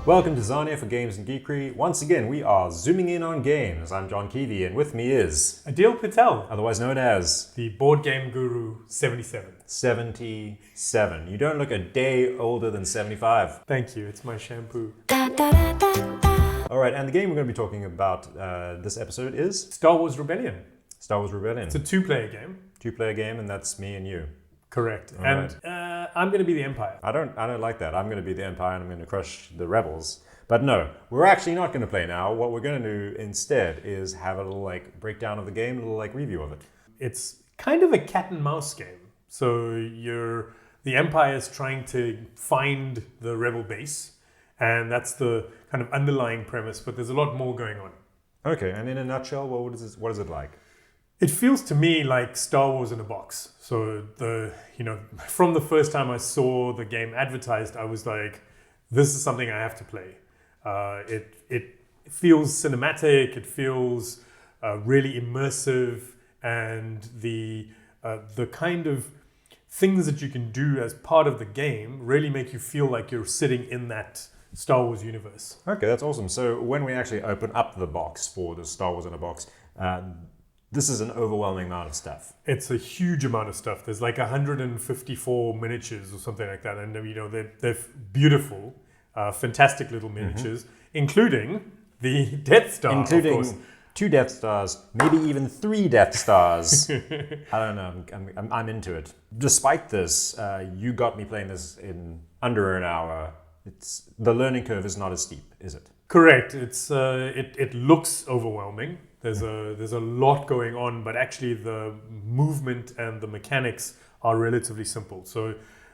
Welcome to Zarnia for Games and Geekery. Once again, we are zooming in on games. I'm John Keevy, and with me is Adil Patel, otherwise known as the board game guru 77. 77. You don't look a day older than 75. Thank you, it's my shampoo. All right, and the game we're going to be talking about this episode is Star Wars Rebellion. Star Wars Rebellion. It's a two-player game. Two-player game, and that's me and you. Correct. All and I'm going to be the Empire. I don't like that. I'm going to be the Empire and I'm going to crush the rebels. But no, we're actually not going to play now. What we're going to do instead is have a little breakdown of the game, a little review of it. It's kind of a cat and mouse game. So the Empire is trying to find the rebel base, and that's the kind of underlying premise, but there's a lot more going on. Okay, and in a nutshell, what is it like? It feels to me like Star Wars in a box. So from the first time I saw the game advertised, I was like, this is something I have to play. It feels cinematic, it feels really immersive, and the kind of things that you can do as part of the game really make you feel like you're sitting in that Star Wars universe. Okay, that's awesome. So when we actually open up the box for the Star Wars in a box, this is an overwhelming amount of stuff. It's a huge amount of stuff. There's like 154 miniatures or something like that. And they're beautiful, fantastic little miniatures, including the Death Star, including of course. 2 Death Stars, maybe even 3 Death Stars. I don't know, I'm into it. Despite this, you got me playing this in under an hour. The learning curve is not as steep, is it? Correct. It looks overwhelming. There's a lot going on, but actually the movement and the mechanics are relatively simple. So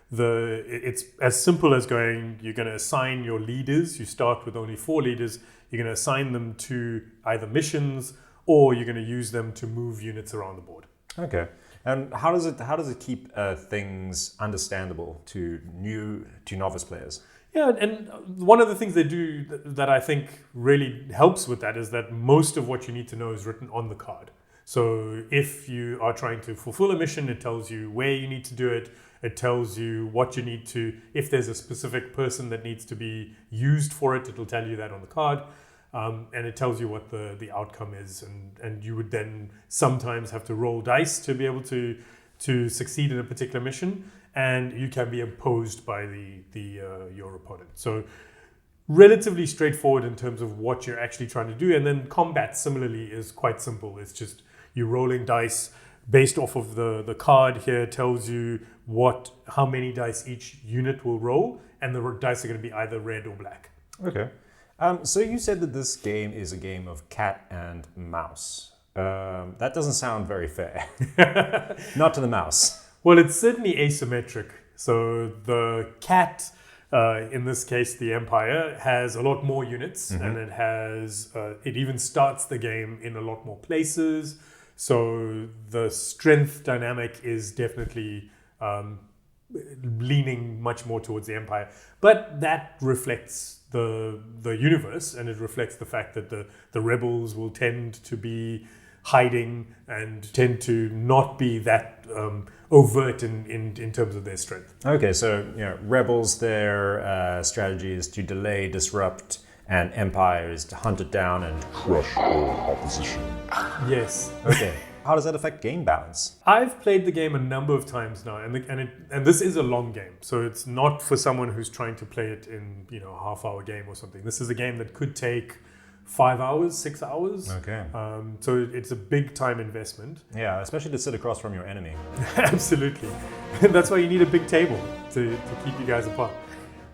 it's as simple as you're going to assign your leaders. You start with only 4 leaders. You're going to assign them to either missions, or you're going to use them to move units around the board. Okay. And how does it keep things understandable to novice players? Yeah, and one of the things they do that I think really helps with that is that most of what you need to know is written on the card. So if you are trying to fulfill a mission, it tells you where you need to do it. It tells you what you need to, if there's a specific person that needs to be used for it, it'll tell you that on the card. And it tells you what the outcome is. And you would then sometimes have to roll dice to be able to succeed in a particular mission. And you can be opposed by your opponent. So relatively straightforward in terms of what you're actually trying to do. And then combat similarly is quite simple. It's just you're rolling dice based off of the card here tells you how many dice each unit will roll, and the dice are going to be either red or black. Okay. So you said that this game is a game of cat and mouse. That doesn't sound very fair. Not to the mouse. Well, it's certainly asymmetric. So the cat, in this case, the Empire, has a lot more units, and it even starts the game in a lot more places. So the strength dynamic is definitely leaning much more towards the Empire. But that reflects the universe, and it reflects the fact that the rebels will tend to be hiding and tend to not be that overt in terms of their strength. Okay, so rebels, their strategy is to delay, disrupt, and Empire is to hunt it down and crush all opposition. Yes. Okay. How does that affect game balance? I've played the game a number of times now, and this is a long game, so it's not for someone who's trying to play it in a half-hour game or something. This is a game that could take 5 hours, 6 hours. Okay. So it's a big time investment. Yeah, especially to sit across from your enemy. Absolutely. That's why you need a big table to keep you guys apart.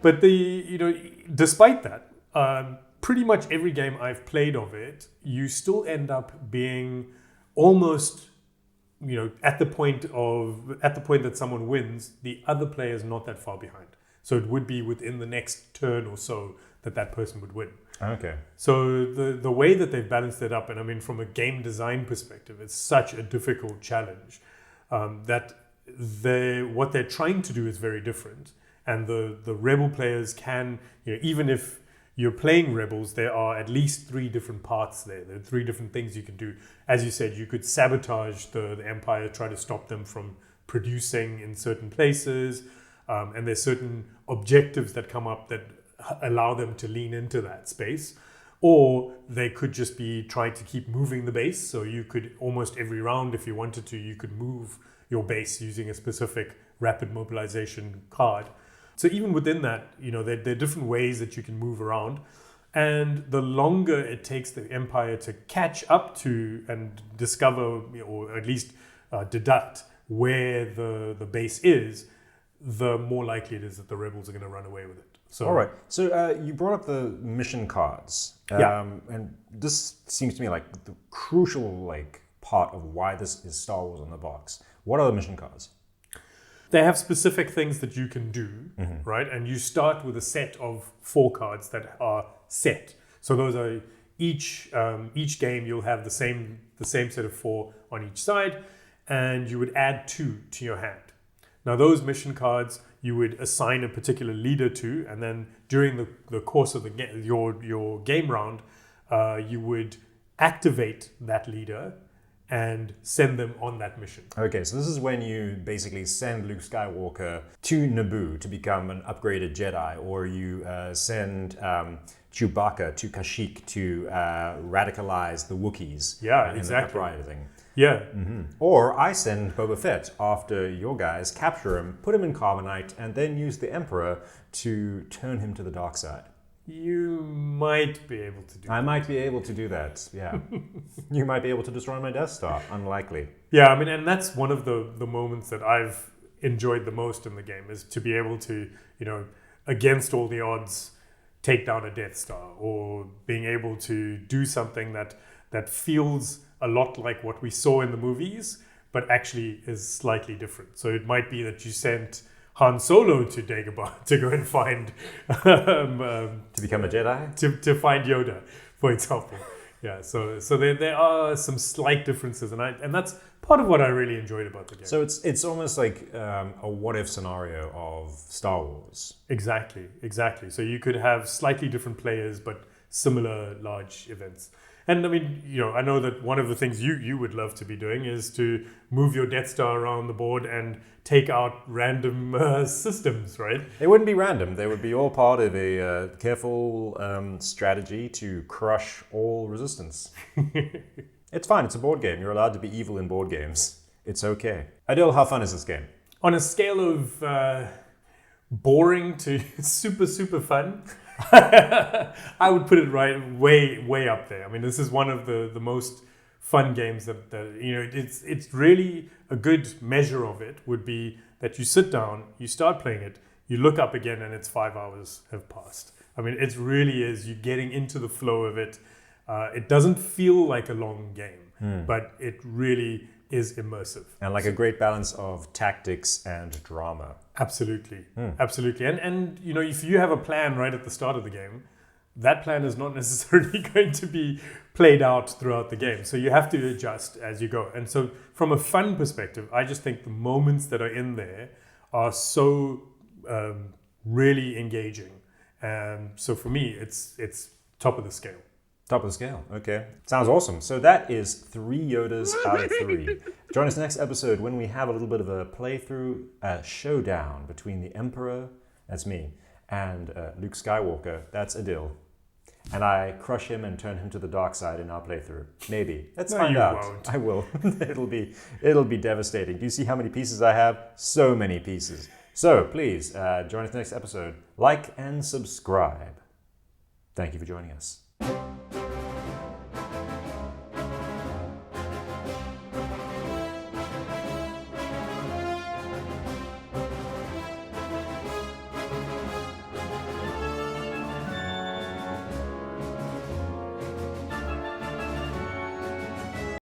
But despite that, pretty much every game I've played of it, you still end up being almost, at the point that someone wins, the other player is not that far behind. So it would be within the next turn or so that person would win. Okay. So the way that they've balanced it up, and I mean from a game design perspective, it's such a difficult challenge that what they're trying to do is very different. And the rebel players can, even if you're playing rebels, there are at least 3 different parts there. There are 3 different things you can do. As you said, you could sabotage the Empire, try to stop them from producing in certain places. And there's certain objectives that come up that allow them to lean into that space. Or they could just be trying to keep moving the base. So you could almost every round, if you wanted to, you could move your base using a specific rapid mobilization card. So even within that, there are different ways that you can move around. And the longer it takes the Empire to catch up to and discover, or at least deduct where the base is, the more likely it is that the rebels are going to run away with it. So, all right. So you brought up the mission cards. And this seems to me like the crucial part of why this is Star Wars on the box. What are the mission cards? They have specific things that you can do, right? And you start with a set of 4 cards that are set. So those are each game you'll have the same set of 4 on each side, and you would add 2 to your hand. Now those mission cards you would assign a particular leader to, and then during the course of your game round, you would activate that leader and send them on that mission. Okay, so this is when you basically send Luke Skywalker to Naboo to become an upgraded Jedi, or you send Chewbacca to Kashyyyk to radicalize the Wookiees. Yeah, in exactly. the uprising. Yeah. Or I send Boba Fett after your guys, capture him, put him in carbonite, and then use the Emperor to turn him to the dark side. You might be able to do I might be able to do that, yeah. You might be able to destroy my Death Star. Unlikely. Yeah, I mean, and that's one of the moments that I've enjoyed the most in the game, is to be able to, against all the odds, take down a Death Star, or being able to do something that feels a lot like what we saw in the movies, but actually is slightly different. So it might be that you sent Han Solo to Dagobah to go and find To become a Jedi? to find Yoda, for example. Yeah, so there are some slight differences, and that's part of what I really enjoyed about the game. So it's almost like a what-if scenario of Star Wars. Exactly. So you could have slightly different players, but similar large events. And I mean, I know that one of the things you would love to be doing is to move your Death Star around the board and take out random systems, right? They wouldn't be random. They would be all part of a careful strategy to crush all resistance. It's fine. It's a board game. You're allowed to be evil in board games. It's okay. Adil, how fun is this game? On a scale of boring to super, super fun, I would put it way up there. I mean, this is one of the most fun games that it's really a good measure of it would be that you sit down, you start playing it, you look up again, and it's 5 hours have passed. I mean, it really is. You're getting into the flow of it. It doesn't feel like a long game, but it really is immersive. And like a great balance of tactics and drama. Absolutely. And if you have a plan right at the start of the game, that plan is not necessarily going to be played out throughout the game. So you have to adjust as you go. And so from a fun perspective, I just think the moments that are in there are so really engaging. And so for me, it's top of the scale. Top of the scale. Okay. Sounds awesome. So that is 3 Yodas out of 3. Join us next episode when we have a little bit of a playthrough, showdown between the Emperor, that's me, and Luke Skywalker, that's Adil. And I crush him and turn him to the dark side in our playthrough. Maybe. Let's find out. Won't. I will. It'll be devastating. Do you see how many pieces I have? So many pieces. So please join us next episode. Like and subscribe. Thank you for joining us.